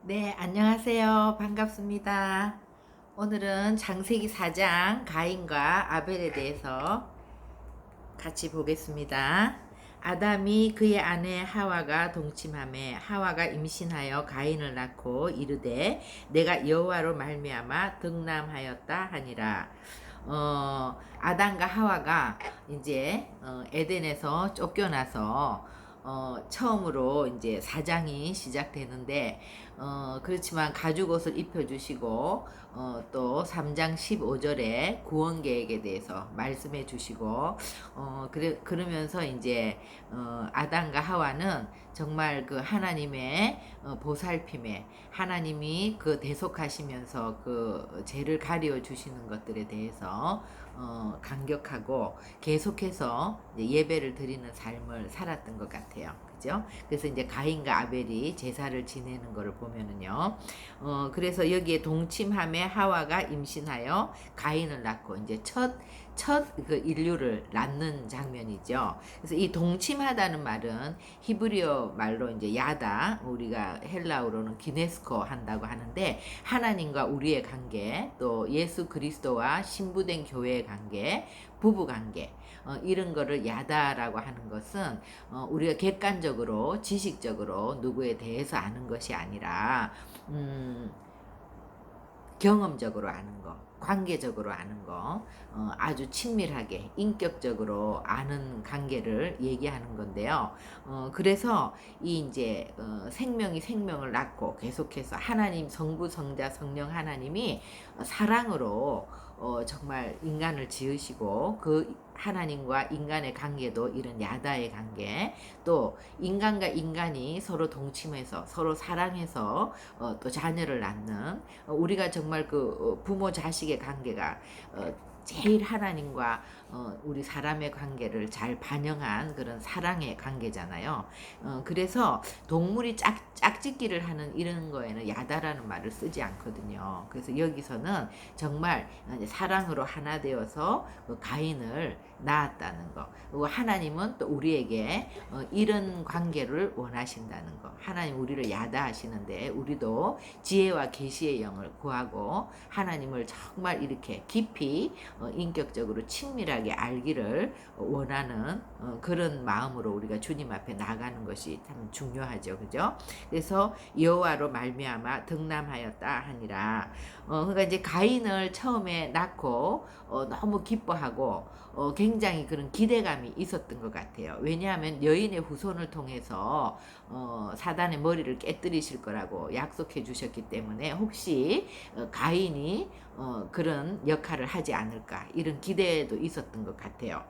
네, 안녕하세요. 반갑습니다. 오늘은 창세기 4장 가인과 아벨에 대해서 같이 보겠습니다. 아담이 그의 아내 하와가 동침하매 하와가 임신하여 가인을 낳고 이르되 내가 여호와로 말미암아 득남하였다 하니라. 아담과 하와가 이제 에덴에서 쫓겨나서 처음으로 이제 사장이 시작되는데, 그렇지만 가죽옷을 입혀주시고, 또 3장 15절에 구원 계획에 대해서 말씀해 주시고, 그러면서 이제, 아담과 하와는 정말 그 하나님의 보살핌에, 하나님이 그 대속하시면서 그 죄를 가려 주시는 것들에 대해서 감격하고 계속해서 예배를 드리는 삶을 살았던 것 같아요. 그죠? 그래서 이제 가인과 아벨이 제사를 지내는 것을 보면은요. 그래서 여기에 동침함에 하와가 임신하여 가인을 낳고 이제 첫 그 인류를 낳는 장면이죠. 그래서 이 동침하다는 말은 히브리어 말로 이제 야다, 우리가 헬라어로는 기네스코 한다고 하는데, 하나님과 우리의 관계, 또 예수 그리스도와 신부된 교회의 관계, 부부 관계, 이런 거를 야다라고 하는 것은 우리가 객관적으로 지식적으로 누구에 대해서 아는 것이 아니라 경험적으로 아는 거, 관계적으로 아는 거, 아주 친밀하게 인격적으로 아는 관계를 얘기하는 건데요. 그래서 이 이제 생명이 생명을 낳고 계속해서 하나님 성부 성자 성령 하나님이 사랑으로 정말 인간을 지으시고, 그 하나님과 인간의 관계도 이런 야다의 관계, 또 인간과 인간이 서로 동침해서 서로 사랑해서 또 자녀를 낳는, 우리가 정말 그 부모 자식의 관계가 제일 하나님과 우리 사람의 관계를 잘 반영한 그런 사랑의 관계잖아요. 그래서 동물이 짝짓기를 하는 이런 거에는 야다라는 말을 쓰지 않거든요. 그래서 여기서는 정말 사랑으로 하나 되어서 그 가인을 낳았다는 거. 그리고 하나님은 또 우리에게 이런 관계를 원하신다는 거. 하나님 우리를 야다하시는데 우리도 지혜와 계시의 영을 구하고 하나님을 정말 이렇게 깊이 인격적으로 친밀하게 알기를 원하는 그런 마음으로 우리가 주님 앞에 나가는 것이 참 중요하죠. 그죠? 그래서 여호와로 말미암아 득남하였다 하니라. 그러니까 이제 가인을 처음에 낳고 너무 기뻐하고 굉장히 그런 기대감이 있었던 것 같아요. 왜냐하면 여인의 후손을 통해서 사단의 머리를 깨뜨리실 거라고 약속해 주셨기 때문에, 혹시 가인이 그런 역할을 하지 않을까, 이런 기대도 있었던 것 같아요.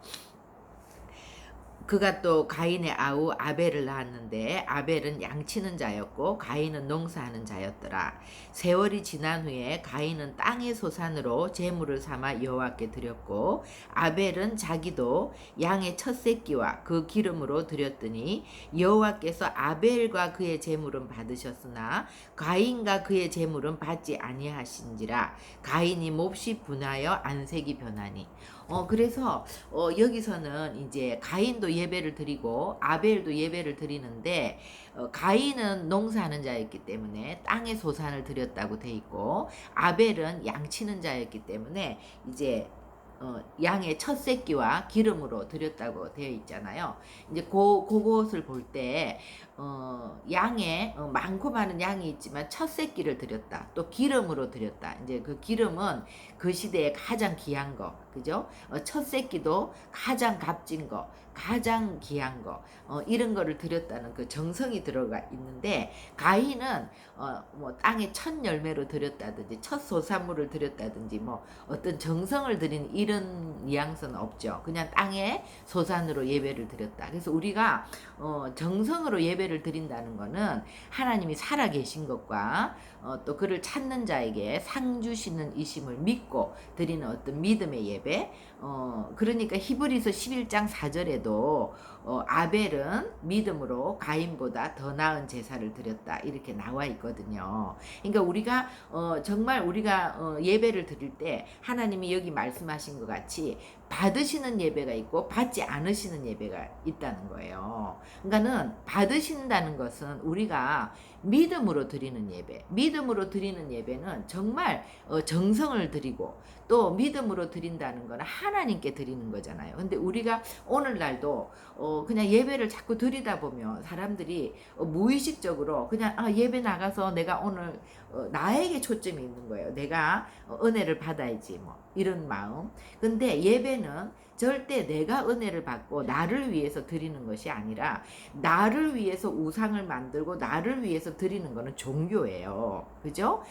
그가 또 가인의 아우 아벨을 낳았는데, 아벨은 양치는 자였고 가인은 농사하는 자였더라. 세월이 지난 후에 가인은 땅의 소산으로 제물을 삼아 여호와께 드렸고, 아벨은 자기도 양의 첫 새끼와 그 기름으로 드렸더니 여호와께서 아벨과 그의 제물은 받으셨으나 가인과 그의 제물은 받지 아니하신지라. 가인이 몹시 분하여 안색이 변하니. 그래서 여기서는 이제 가인도 예배를 드리고 아벨도 예배를 드리는데, 가인은 농사하는 자였기 때문에 땅의 소산을 드렸다고 돼 있고, 아벨은 양치는 자였기 때문에 이제 양의 첫 새끼와 기름으로 드렸다고 되어 있잖아요. 이제 그것을 볼 때, 양의 많고 많은 양이 있지만 첫 새끼를 드렸다. 또 기름으로 드렸다. 이제 그 기름은 그 시대에 가장 귀한 거, 그죠? 첫 새끼도 가장 값진 거, 가장 귀한 거, 이런 거를 드렸다는 그 정성이 들어가 있는데, 가인은 뭐 땅의 첫 열매로 드렸다든지 첫 소산물을 드렸다든지 뭐 어떤 정성을 드린 이런 뉘앙스는 없죠. 그냥 땅의 소산으로 예배를 드렸다. 그래서 우리가 정성으로 예배를 드린다는 거는 하나님이 살아계신 것과 또 그를 찾는 자에게 상 주시는 이심을 믿고 드리는 어떤 믿음의 예배. 그러니까 히브리서 11장 4절에도 아벨은 믿음으로 가인보다 더 나은 제사를 드렸다, 이렇게 나와 있거든요. 그러니까 우리가 정말 우리가 예배를 드릴 때 하나님이 여기 말씀하신 것 같이 받으시는 예배가 있고 받지 않으시는 예배가 있다는 거예요. 그러니까는 받으신다는 것은 우리가 믿음으로 드리는 예배. 믿음으로 드리는 예배는 정말 정성을 드리고 또 믿음으로 드린다는 거는 하나님께 드리는 거잖아요. 근데 우리가 오늘날도 그냥 예배를 자꾸 드리다 보면 사람들이 무의식적으로 그냥 예배 나가서 내가 오늘 나에게 초점이 있는 거예요. 내가 은혜를 받아야지 뭐 이런 마음. 근데 예배는 절대 내가 은혜를 받고 나를 위해서 드리는 것이 아니라 나를 위해서 우상을 만들고 나를 위해서 드리는 거는 종교예요. 그죠?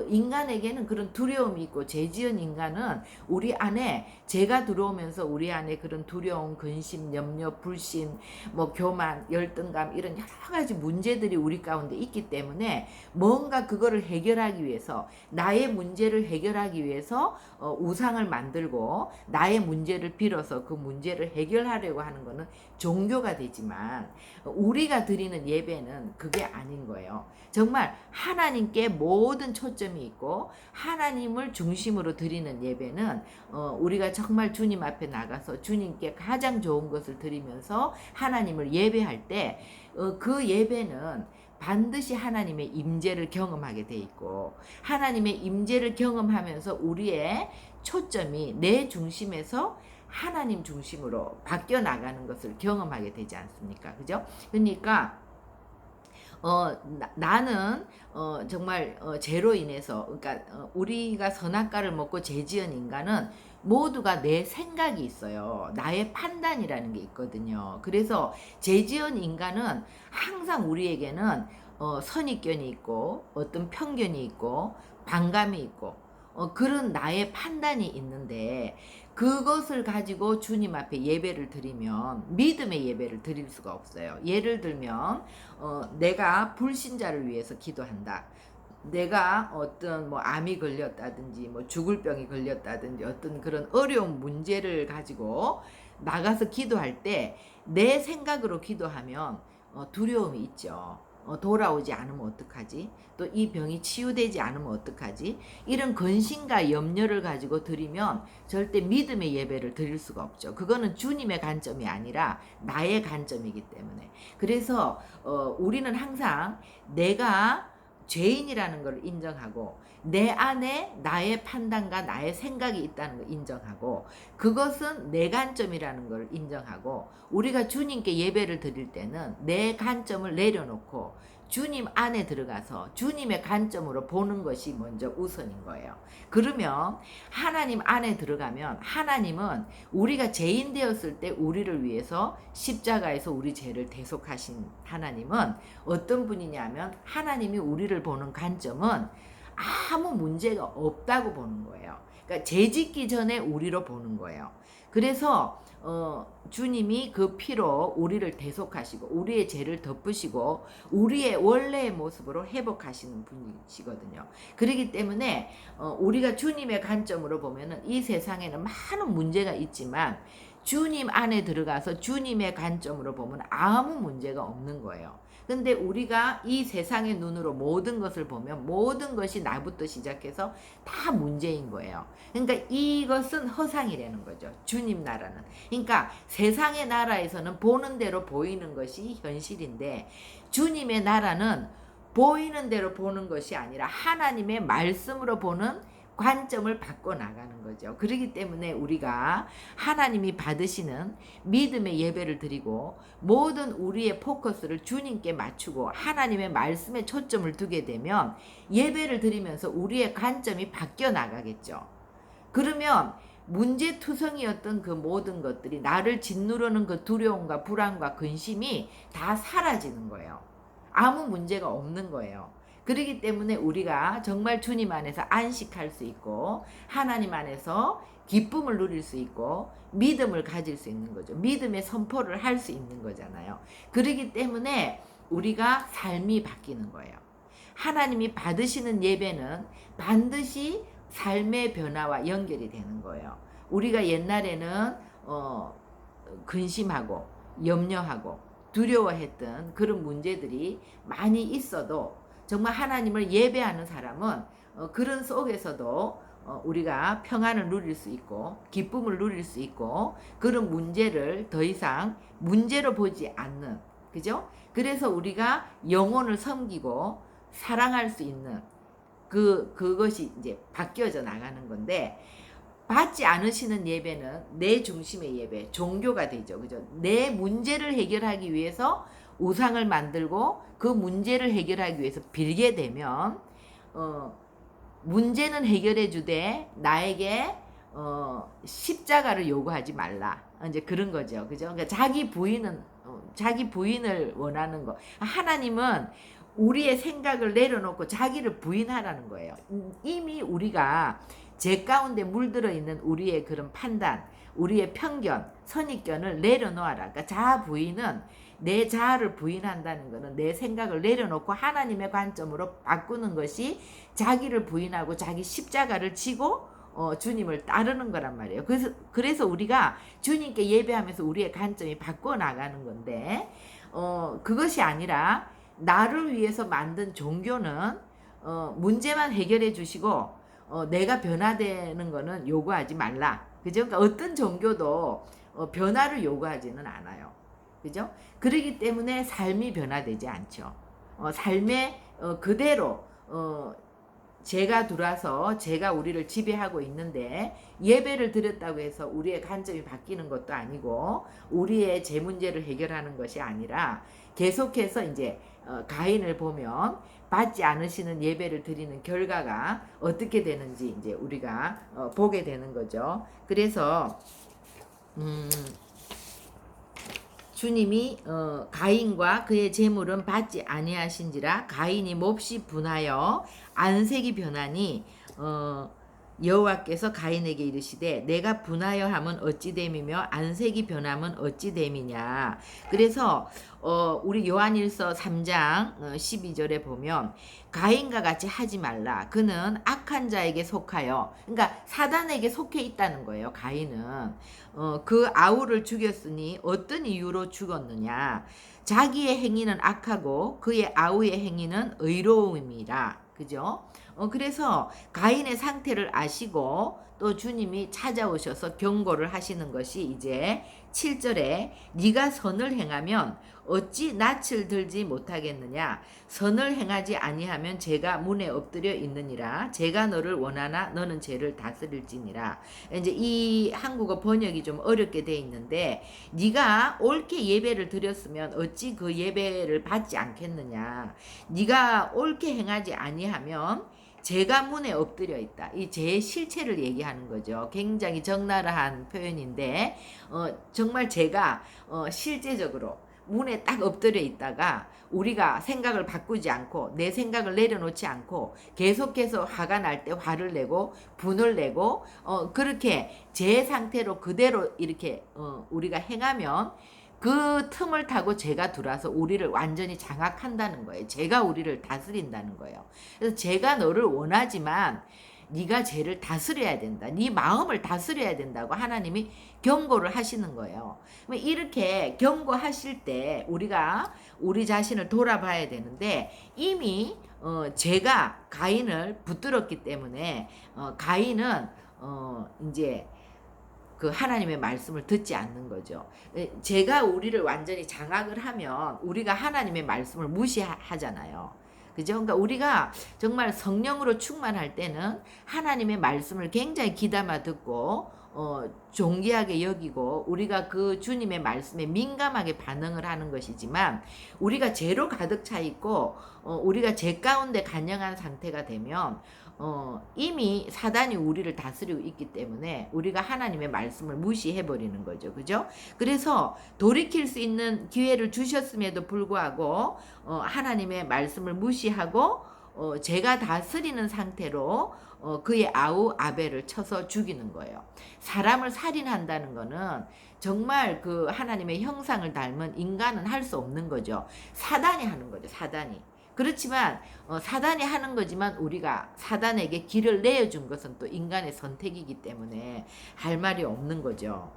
인간에게는 그런 두려움이 있고 죄지은 인간은 우리 안에 죄가 들어오면서 우리 안에 그런 두려움, 근심, 염려, 불신, 뭐 교만, 열등감 이런 여러 가지 문제들이 우리 가운데 있기 때문에 뭔가 그거를 해결하기 위해서 나의 문제를 해결하기 위해서 우상을 만들고 나의 문제를 빌어서 그 문제를 해결하려고 하는 거는 종교가 되지만 우리가 드리는 예배는 그게 아닌 거예요. 정말 하나님께 모든 초점이 있고 하나님을 중심으로 드리는 예배는 우리가 정말 주님 앞에 나가서 주님께 가장 좋은 것을 드리면서 하나님을 예배할 때 그 예배는 반드시 하나님의 임재를 경험하게 돼 있고 하나님의 임재를 경험하면서 우리의 초점이 내 중심에서 하나님 중심으로 바뀌어 나가는 것을 경험하게 되지 않습니까? 그죠? 그러니까 나는 정말 죄로 인해서 그러니까 우리가 선악과를 먹고 죄지은 인간은 모두가 내 생각이 있어요. 나의 판단이라는 게 있거든요. 그래서 죄지은 인간은 항상 우리에게는 선입견이 있고 어떤 편견이 있고 반감이 있고 그런 나의 판단이 있는데 그것을 가지고 주님 앞에 예배를 드리면 믿음의 예배를 드릴 수가 없어요. 예를 들면 내가 불신자를 위해서 기도한다. 내가 어떤 뭐 암이 걸렸다든지 뭐 죽을 병이 걸렸다든지 어떤 그런 어려운 문제를 가지고 나가서 기도할 때 내 생각으로 기도하면 두려움이 있죠. 돌아오지 않으면 어떡하지? 또 이 병이 치유되지 않으면 어떡하지? 이런 근심과 염려를 가지고 드리면 절대 믿음의 예배를 드릴 수가 없죠. 그거는 주님의 관점이 아니라 나의 관점이기 때문에. 그래서 우리는 항상 내가 죄인이라는 걸 인정하고 내 안에 나의 판단과 나의 생각이 있다는 걸 인정하고 그것은 내 관점이라는 걸 인정하고 우리가 주님께 예배를 드릴 때는 내 관점을 내려놓고 주님 안에 들어가서 주님의 관점으로 보는 것이 먼저 우선인 거예요. 그러면 하나님 안에 들어가면 하나님은 우리가 죄인 되었을 때 우리를 위해서 십자가에서 우리 죄를 대속하신 하나님은 어떤 분이냐면 하나님이 우리를 보는 관점은 아무 문제가 없다고 보는 거예요. 그러니까 죄 짓기 전에 우리로 보는 거예요. 그래서 주님이 그 피로 우리를 대속하시고 우리의 죄를 덮으시고 우리의 원래의 모습으로 회복하시는 분이시거든요. 그렇기 때문에 우리가 주님의 관점으로 보면은 이 세상에는 많은 문제가 있지만 주님 안에 들어가서 주님의 관점으로 보면 아무 문제가 없는 거예요. 근데 우리가 이 세상의 눈으로 모든 것을 보면 모든 것이 나부터 시작해서 다 문제인 거예요. 그러니까 이것은 허상이라는 거죠. 주님 나라는. 그러니까 세상의 나라에서는 보는 대로 보이는 것이 현실인데 주님의 나라는 보이는 대로 보는 것이 아니라 하나님의 말씀으로 보는 관점을 바꿔 나가는 거죠. 그렇기 때문에 우리가 하나님이 받으시는 믿음의 예배를 드리고 모든 우리의 포커스를 주님께 맞추고 하나님의 말씀에 초점을 두게 되면 예배를 드리면서 우리의 관점이 바뀌어 나가겠죠. 그러면 문제투성이었던 그 모든 것들이 나를 짓누르는 그 두려움과 불안과 근심이 다 사라지는 거예요. 아무 문제가 없는 거예요. 그렇기 때문에 우리가 정말 주님 안에서 안식할 수 있고 하나님 안에서 기쁨을 누릴 수 있고 믿음을 가질 수 있는 거죠. 믿음의 선포를 할 수 있는 거잖아요. 그렇기 때문에 우리가 삶이 바뀌는 거예요. 하나님이 받으시는 예배는 반드시 삶의 변화와 연결이 되는 거예요. 우리가 옛날에는 근심하고 염려하고 두려워했던 그런 문제들이 많이 있어도 정말 하나님을 예배하는 사람은 그런 속에서도 우리가 평안을 누릴 수 있고 기쁨을 누릴 수 있고 그런 문제를 더 이상 문제로 보지 않는, 그죠? 그래서 우리가 영혼을 섬기고 사랑할 수 있는 그것이 이제 바뀌어져 나가는 건데, 받지 않으시는 예배는 내 중심의 예배, 종교가 되죠. 그죠? 내 문제를 해결하기 위해서 우상을 만들고 그 문제를 해결하기 위해서 빌게 되면 문제는 해결해 주되 나에게 십자가를 요구하지 말라. 이제 그런 거죠. 그죠? 그러니까 자기 부인을 원하는 거. 하나님은 우리의 생각을 내려놓고 자기를 부인하라는 거예요. 이미 우리가 제 가운데 물들어 있는 우리의 그런 판단, 우리의 편견, 선입견을 내려놓아라. 그러니까 자아 부인은, 내 자아를 부인한다는 것은 내 생각을 내려놓고 하나님의 관점으로 바꾸는 것이 자기를 부인하고 자기 십자가를 지고 주님을 따르는 거란 말이에요. 그래서 우리가 주님께 예배하면서 우리의 관점이 바꿔 나가는 건데, 그것이 아니라 나를 위해서 만든 종교는 문제만 해결해 주시고 내가 변화되는 거는 요구하지 말라. 그죠? 그러니까 어떤 종교도 변화를 요구하지는 않아요. 그죠? 그렇기 때문에 삶이 변화되지 않죠. 삶에 그대로 제가 들어와서 제가 우리를 지배하고 있는데, 예배를 드렸다고 해서 우리의 관점이 바뀌는 것도 아니고 우리의 제 문제를 해결하는 것이 아니라 계속해서 이제 가인을 보면 받지 않으시는 예배를 드리는 결과가 어떻게 되는지 이제 우리가 보게 되는 거죠. 그래서 주님이 가인과 그의 재물은 받지 아니하신지라 가인이 몹시 분하여 안색이 변하니 여호와께서 가인에게 이르시되 내가 분하여 함은 어찌 됨이며 안색이 변함은 어찌 됨이냐. 그래서 우리 요한일서 3장 12절에 보면 가인과 같이 하지 말라. 그는 악한 자에게 속하여, 그러니까 사단에게 속해 있다는 거예요. 가인은 그 아우를 죽였으니 어떤 이유로 죽었느냐. 자기의 행위는 악하고 그의 아우의 행위는 의로움이라. 그죠? 그래서 가인의 상태를 아시고 또 주님이 찾아오셔서 경고를 하시는 것이 이제 7절에 네가 선을 행하면 어찌 낯을 들지 못하겠느냐. 선을 행하지 아니하면 죄가 문에 엎드려 있느니라. 죄가 너를 원하나 너는 죄를 다스릴지니라. 이제 이 한국어 번역이 좀 어렵게 돼 있는데, 네가 옳게 예배를 드렸으면 어찌 그 예배를 받지 않겠느냐. 네가 옳게 행하지 아니하면 죄가 문에 엎드려 있다. 이 죄의 실체를 얘기하는 거죠. 굉장히 적나라한 표현인데 정말 죄가 실제적으로 문에 딱 엎드려 있다가 우리가 생각을 바꾸지 않고 내 생각을 내려놓지 않고 계속해서 화가 날 때 화를 내고 분을 내고 그렇게 제 상태로 그대로 이렇게 우리가 행하면 그 틈을 타고 죄가 들어와서 우리를 완전히 장악한다는 거예요. 죄가 우리를 다스린다는 거예요. 그래서 죄가 너를 원하지만 네가 죄를 다스려야 된다. 네 마음을 다스려야 된다고 하나님이 경고를 하시는 거예요. 이렇게 경고하실 때 우리가 우리 자신을 돌아봐야 되는데, 이미 죄가 가인을 붙들었기 때문에 가인은 이제 그 하나님의 말씀을 듣지 않는 거죠. 제가 우리를 완전히 장악을 하면 우리가 하나님의 말씀을 무시하잖아요. 그죠? 그러니까 우리가 정말 성령으로 충만할 때는 하나님의 말씀을 굉장히 귀담아 듣고 존귀하게 여기고 우리가 그 주님의 말씀에 민감하게 반응을 하는 것이지만, 우리가 죄로 가득 차 있고 우리가 죄 가운데 간영한 상태가 되면 이미 사단이 우리를 다스리고 있기 때문에 우리가 하나님의 말씀을 무시해버리는 거죠. 그죠? 그래서 돌이킬 수 있는 기회를 주셨음에도 불구하고 하나님의 말씀을 무시하고 죄가 다스리는 상태로 그의 아우 아벨을 쳐서 죽이는 거예요. 사람을 살인한다는 거는 정말 그 하나님의 형상을 닮은 인간은 할 수 없는 거죠. 사단이 하는 거죠. 사단이. 그렇지만 사단이 하는 거지만 우리가 사단에게 길을 내어준 것은 또 인간의 선택이기 때문에 할 말이 없는 거죠.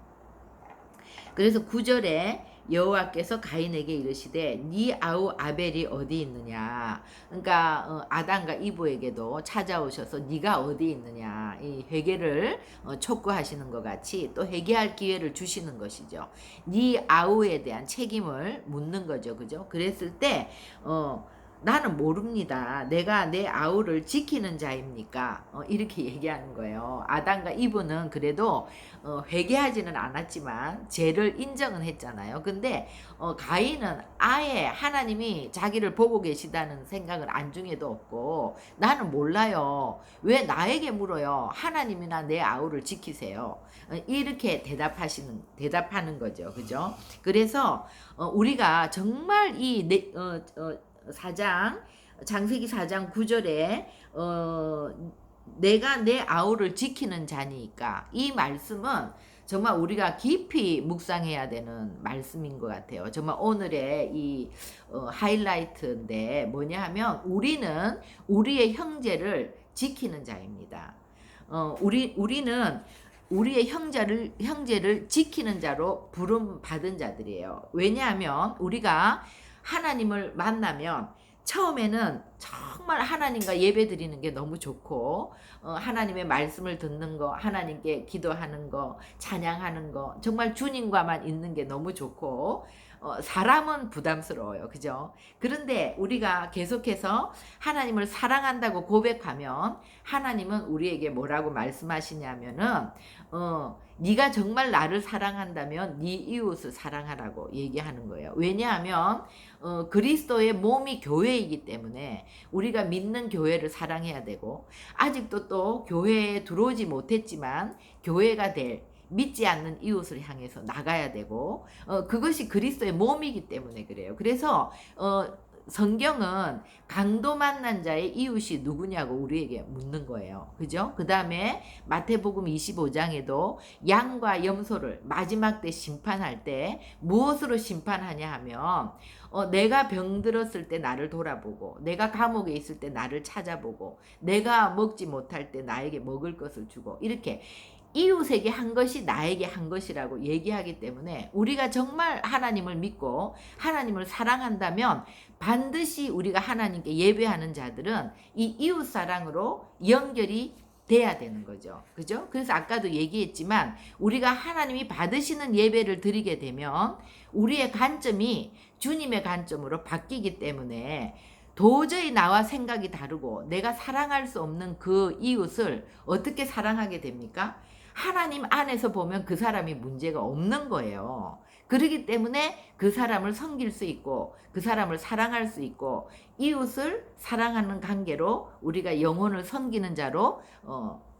그래서 9절에 여호와께서 가인에게 이르시되 네 아우 아벨이 어디 있느냐. 그러니까 아담과 이브에게도 찾아오셔서 네가 어디 있느냐, 이 회개를 촉구하시는 것 같이 또 회개할 기회를 주시는 것이죠. 네 아우에 대한 책임을 묻는 거죠. 그죠? 그랬을 때 나는 모릅니다. 내가 내 아우를 지키는 자입니까? 이렇게 얘기하는 거예요. 아담과 이브는 그래도 회개하지는 않았지만 죄를 인정은 했잖아요. 근데 가인은 아예 하나님이 자기를 보고 계시다는 생각을 안중에도 없고, 나는 몰라요. 왜 나에게 물어요? 하나님이나 내 아우를 지키세요. 이렇게 대답하는 거죠. 그죠? 그래서 우리가 정말 이 장세기 4장 9절에 내가 내 아우를 지키는 자니까, 이 말씀은 정말 우리가 깊이 묵상해야 되는 말씀인 것 같아요. 정말 오늘의 이 하이라이트인데 뭐냐 하면, 우리는 우리의 형제를 지키는 자입니다. 우리는 우리의 형제를 지키는 자로 부름 받은 자들이에요. 왜냐하면 우리가 하나님을 만나면 처음에는 정말 하나님과 예배 드리는 게 너무 좋고, 하나님의 말씀을 듣는 거, 하나님께 기도하는 거, 찬양하는 거, 정말 주님과만 있는 게 너무 좋고, 사람은 부담스러워요. 그죠? 그런데 우리가 계속해서 하나님을 사랑한다고 고백하면 하나님은 우리에게 뭐라고 말씀하시냐면은 네가 정말 나를 사랑한다면 네 이웃을 사랑하라고 얘기하는 거예요. 왜냐하면 그리스도의 몸이 교회이기 때문에 우리가 믿는 교회를 사랑해야 되고, 아직도 또 교회에 들어오지 못했지만 교회가 될 믿지 않는 이웃을 향해서 나가야 되고, 그것이 그리스도의 몸이기 때문에 그래요. 그래서 성경은 강도 만난 자의 이웃이 누구냐고 우리에게 묻는 거예요. 그죠? 그 다음에 마태복음 25장에도 양과 염소를 마지막 때 심판할 때 무엇으로 심판하냐 하면, 내가 병들었을 때 나를 돌아보고, 내가 감옥에 있을 때 나를 찾아보고, 내가 먹지 못할 때 나에게 먹을 것을 주고, 이렇게 이웃에게 한 것이 나에게 한 것이라고 얘기하기 때문에, 우리가 정말 하나님을 믿고 하나님을 사랑한다면 반드시 우리가 하나님께 예배하는 자들은 이 이웃 사랑으로 연결이 돼야 되는 거죠. 그죠? 그래서 아까도 얘기했지만, 우리가 하나님이 받으시는 예배를 드리게 되면 우리의 관점이 주님의 관점으로 바뀌기 때문에, 도저히 나와 생각이 다르고 내가 사랑할 수 없는 그 이웃을 어떻게 사랑하게 됩니까? 하나님 안에서 보면 그 사람이 문제가 없는 거예요. 그렇기 때문에 그 사람을 섬길 수 있고, 그 사람을 사랑할 수 있고, 이웃을 사랑하는 관계로 우리가 영혼을 섬기는 자로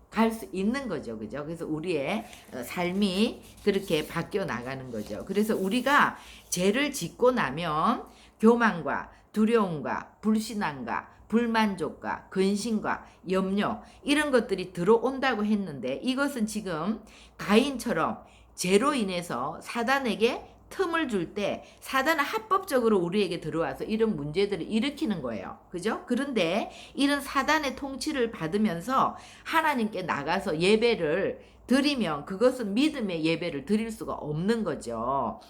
갈 수 있는 거죠. 그죠? 그래서 우리의 삶이 그렇게 바뀌어 나가는 거죠. 그래서 우리가 죄를 짓고 나면 교만과 두려움과 불신앙과 불만족과 근심과 염려, 이런 것들이 들어온다고 했는데, 이것은 지금 가인처럼 죄로 인해서 사단에게 틈을 줄 때 사단은 합법적으로 우리에게 들어와서 이런 문제들을 일으키는 거예요. 그죠? 그런데 이런 사단의 통치를 받으면서 하나님께 나가서 예배를 드리면 그것은 믿음의 예배를 드릴 수가 없는 거죠.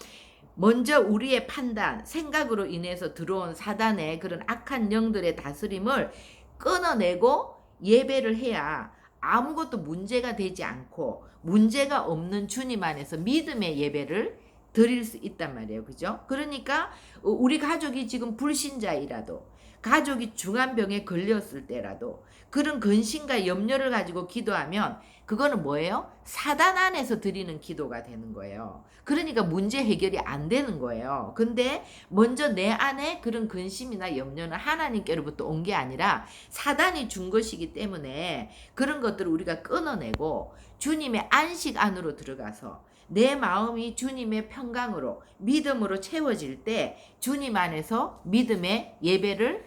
먼저 우리의 판단, 생각으로 인해서 들어온 사단의 그런 악한 영들의 다스림을 끊어내고 예배를 해야 아무것도 문제가 되지 않고, 문제가 없는 주님 안에서 믿음의 예배를 드릴 수 있단 말이에요. 그죠? 그러니까 우리 가족이 지금 불신자이라도, 가족이 중환병에 걸렸을 때라도 그런 근심과 염려를 가지고 기도하면 그거는 뭐예요? 사단 안에서 드리는 기도가 되는 거예요. 그러니까 문제 해결이 안 되는 거예요. 근데 먼저 내 안에 그런 근심이나 염려는 하나님께로부터 온 게 아니라 사단이 준 것이기 때문에, 그런 것들을 우리가 끊어내고 주님의 안식 안으로 들어가서 내 마음이 주님의 평강으로 믿음으로 채워질 때 주님 안에서 믿음의 예배를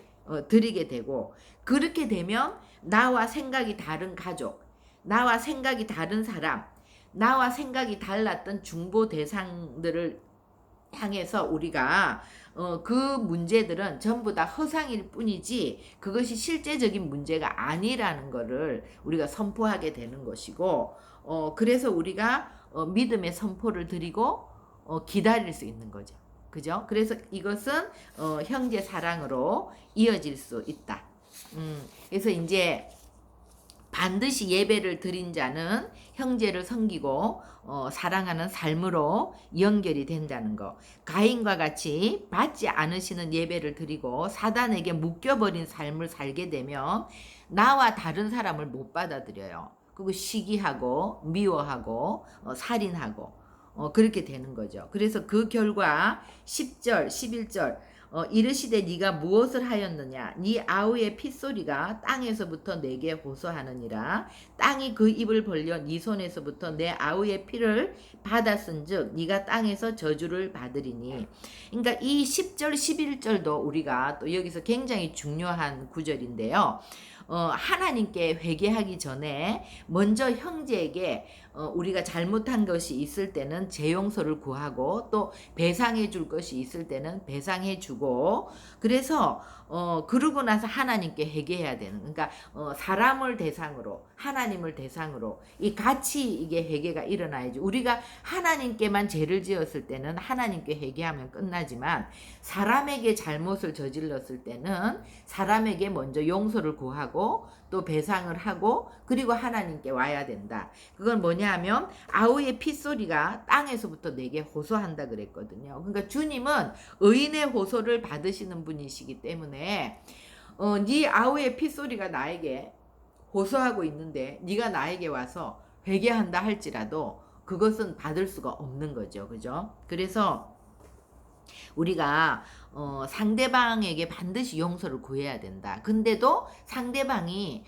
드리게 되고, 그렇게 되면 나와 생각이 다른 가족, 나와 생각이 다른 사람, 나와 생각이 달랐던 중보 대상들을 향해서 우리가 그 문제들은 전부 다 허상일 뿐이지 그것이 실제적인 문제가 아니라는 것을 우리가 선포하게 되는 것이고, 그래서 우리가 믿음의 선포를 드리고 기다릴 수 있는 거죠. 그죠? 그래서 이것은 형제 사랑으로 이어질 수 있다. 그래서 이제 반드시 예배를 드린 자는 형제를 섬기고 사랑하는 삶으로 연결이 된다는 거. 가인과 같이 받지 않으시는 예배를 드리고 사단에게 묶여버린 삶을 살게 되면 나와 다른 사람을 못 받아들여요. 그리고 시기하고 미워하고 살인하고 그렇게 되는 거죠. 그래서 그 결과 10절, 11절 이르시되 네가 무엇을 하였느냐 네 아우의 핏소리가 땅에서부터 내게 호소하느니라. 땅이 그 입을 벌려 네 손에서부터 내 아우의 피를 받았은즉 네가 땅에서 저주를 받으리니. 그러니까 이 10절 11절도 우리가 또 여기서 굉장히 중요한 구절인데요. 하나님께 회개하기 전에 먼저 형제에게 우리가 잘못한 것이 있을 때는 재용서를 구하고 또 배상해 줄 것이 있을 때는 배상해 주고, 그래서 그러고 나서 하나님께 회개해야 되는, 그러니까 사람을 대상으로 하나님을 대상으로 이 같이 이게 회개가 일어나야지. 우리가 하나님께만 죄를 지었을 때는 하나님께 회개하면 끝나지만 사람에게 잘못을 저질렀을 때는 사람에게 먼저 용서를 구하고 또 배상을 하고 그리고 하나님께 와야 된다. 그건 뭐냐 하면 아우의 핏소리가 땅에서부터 내게 호소한다 그랬거든요. 그러니까 주님은 의인의 호소를 받으시는 분이시기 때문에 네 아우의 핏소리가 나에게 호소하고 있는데 네가 나에게 와서 회개한다 할지라도 그것은 받을 수가 없는 거죠. 그죠? 그래서 우리가 상대방에게 반드시 용서를 구해야 된다. 근데도 상대방이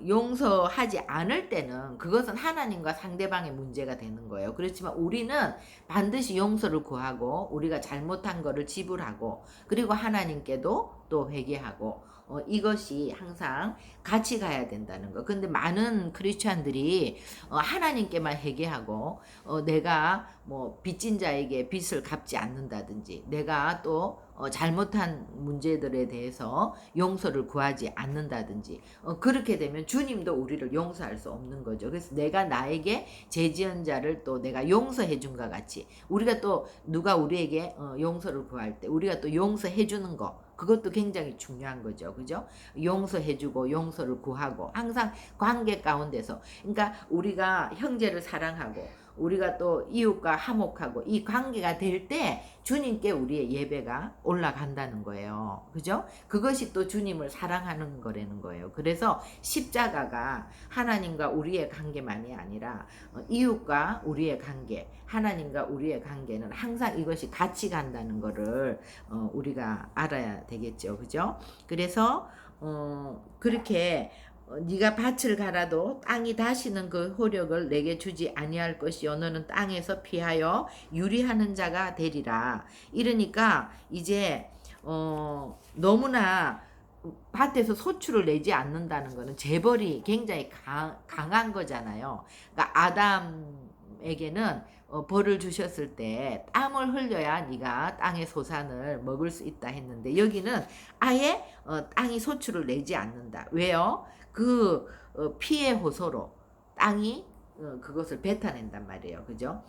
용서하지 않을 때는 그것은 하나님과 상대방의 문제가 되는 거예요. 그렇지만 우리는 반드시 용서를 구하고 우리가 잘못한 거를 지불하고 그리고 하나님께도 또 회개하고 이것이 항상 같이 가야 된다는 거. 근데 많은 크리스찬들이 하나님께만 회개하고 내가 뭐 빚진 자에게 빚을 갚지 않는다든지 내가 또 잘못한 문제들에 대해서 용서를 구하지 않는다든지 그렇게 되면 주님도 우리를 용서할 수 없는 거죠. 그래서 내가 나에게 죄 지은 자를 또 내가 용서해 준 것 같이 우리가 또 누가 우리에게 용서를 구할 때 우리가 또 용서해 주는 거, 그것도 굉장히 중요한 거죠. 그죠? 용서해주고 용서를 구하고 항상 관계 가운데서, 그러니까 우리가 형제를 사랑하고 우리가 또 이웃과 화목하고 이 관계가 될 때 주님께 우리의 예배가 올라간다는 거예요. 그죠? 그것이 또 주님을 사랑하는 거라는 거예요. 그래서 십자가가 하나님과 우리의 관계만이 아니라 이웃과 우리의 관계, 하나님과 우리의 관계는 항상 이것이 같이 간다는 거를 우리가 알아야 되겠죠. 그죠? 그래서 그렇게 네가 밭을 갈아도 땅이 다시는 그 효력을 내게 주지 아니할 것이요 너는 땅에서 피하여 유리하는 자가 되리라. 이러니까 이제 너무나 밭에서 소출을 내지 않는다는 것은 재벌이 굉장히 강한 거잖아요. 그러니까 아담에게는 벌을 주셨을 때 땀을 흘려야 네가 땅의 소산을 먹을 수 있다 했는데 여기는 아예 땅이 소출을 내지 않는다. 왜요? 그 피의 호소로 땅이 그것을 뱉어낸단 말이에요. 그죠?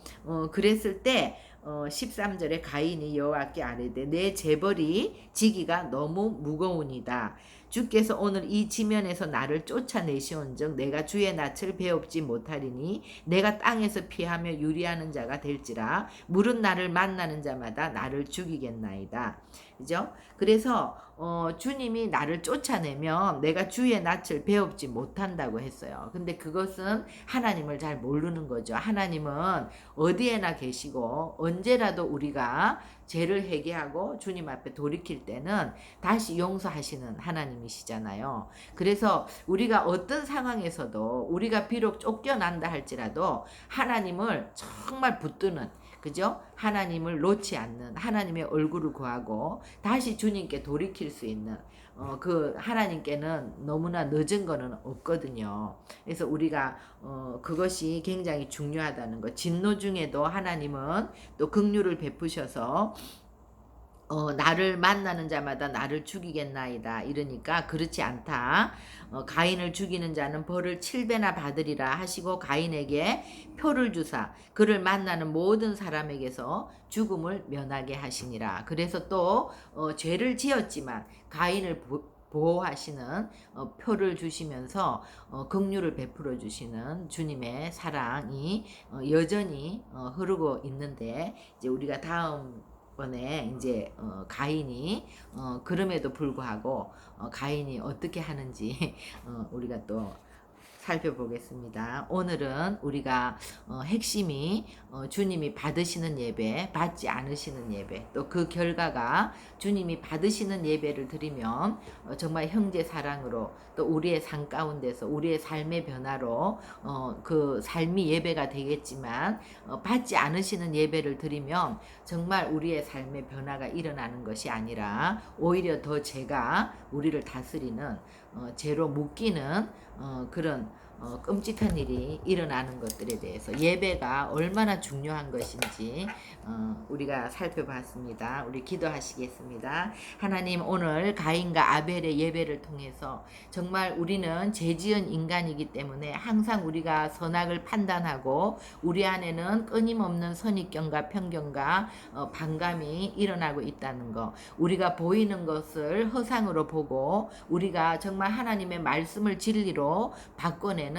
그랬을 때 13절에 가인이 여호와께 아뢰되 내 재벌이 지기가 너무 무거우니다. 주께서 오늘 이 지면에서 나를 쫓아내시온즉 내가 주의 낯을 배웁지 못하리니 내가 땅에서 피하며 유리하는 자가 될지라 물은 나를 만나는 자마다 나를 죽이겠나이다. 그죠? 그래서 주님이 나를 쫓아내면 내가 주의 낯을 배웁지 못한다고 했어요. 근데 그것은 하나님을 잘 모르는 거죠. 하나님은 어디에나 계시고 언제라도 우리가 죄를 회개하고 주님 앞에 돌이킬 때는 다시 용서하시는 하나님이시잖아요. 그래서 우리가 어떤 상황에서도 우리가 비록 쫓겨난다 할지라도 하나님을 정말 붙드는, 그죠? 하나님을 놓지 않는, 하나님의 얼굴을 구하고 다시 주님께 돌이킬 수 있는 그 하나님께는 너무나 늦은 거는 없거든요. 그래서 우리가 그것이 굉장히 중요하다는 것. 진노 중에도 하나님은 또 긍휼을 베푸셔서 나를 만나는 자마다 나를 죽이겠나이다. 이러니까 그렇지 않다. 가인을 죽이는 자는 벌을 7배나 받으리라 하시고 가인에게 표를 주사 그를 만나는 모든 사람에게서 죽음을 면하게 하시니라. 그래서 또 죄를 지었지만 가인을 보호하시는 표를 주시면서 긍휼을 베풀어 주시는 주님의 사랑이 여전히 흐르고 있는데, 이제 우리가 다음 번에 이제 가인이 그럼에도 불구하고 가인이 어떻게 하는지 우리가 또 살펴보겠습니다. 오늘은 우리가 핵심이 주님이 받으시는 예배, 받지 않으시는 예배, 또 그 결과가 주님이 받으시는 예배를 드리면 정말 형제 사랑으로, 또 우리의 삶 가운데서 우리의 삶의 변화로 그 삶이 예배가 되겠지만, 받지 않으시는 예배를 드리면 정말 우리의 삶의 변화가 일어나는 것이 아니라 오히려 더 죄가 우리를 다스리는, 죄로 묶이는 그런 끔찍한 일이 일어나는 것들에 대해서 예배가 얼마나 중요한 것인지 우리가 살펴봤습니다. 우리 기도하시겠습니다. 하나님, 오늘 가인과 아벨의 예배를 통해서 정말 우리는 죄지은 인간이기 때문에 항상 우리가 선악을 판단하고 우리 안에는 끊임없는 선입견과 편견과 반감이 일어나고 있다는 것, 우리가 보이는 것을 허상으로 보고 우리가 정말 하나님의 말씀을 진리로 바꿔내는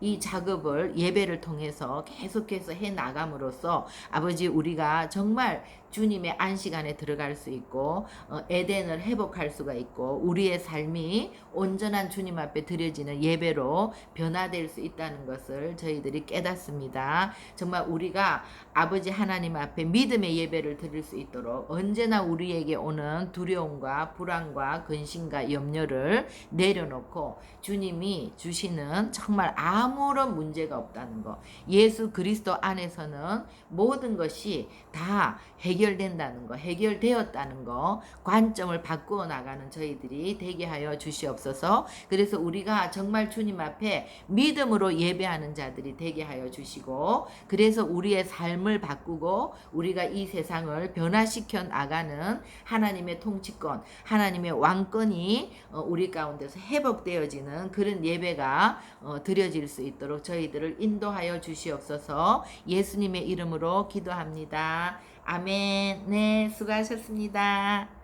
이 작업을 예배를 통해서 계속해서 해 나감으로써 아버지, 우리가 정말 주님의 안식 안에 들어갈 수 있고 에덴을 회복할 수가 있고 우리의 삶이 온전한 주님 앞에 드려지는 예배로 변화될 수 있다는 것을 저희들이 깨닫습니다. 정말 우리가 아버지 하나님 앞에 믿음의 예배를 드릴 수 있도록 언제나 우리에게 오는 두려움과 불안과 근심과 염려를 내려놓고 주님이 주시는 정말 아무런 문제가 없다는 것, 예수 그리스도 안에서는 모든 것이 다 해결된다는 거, 해결되었다는 거, 관점을 바꾸어 나가는 저희들이 되게 하여 주시옵소서. 그래서 우리가 정말 주님 앞에 믿음으로 예배하는 자들이 되게 하여 주시고, 그래서 우리의 삶을 바꾸고 우리가 이 세상을 변화시켜 나가는 하나님의 통치권, 하나님의 왕권이 우리 가운데서 회복되어지는 그런 예배가 드려질 수 있도록 저희들을 인도하여 주시옵소서. 예수님의 이름으로 기도합니다. 아멘. 네, 수고하셨습니다.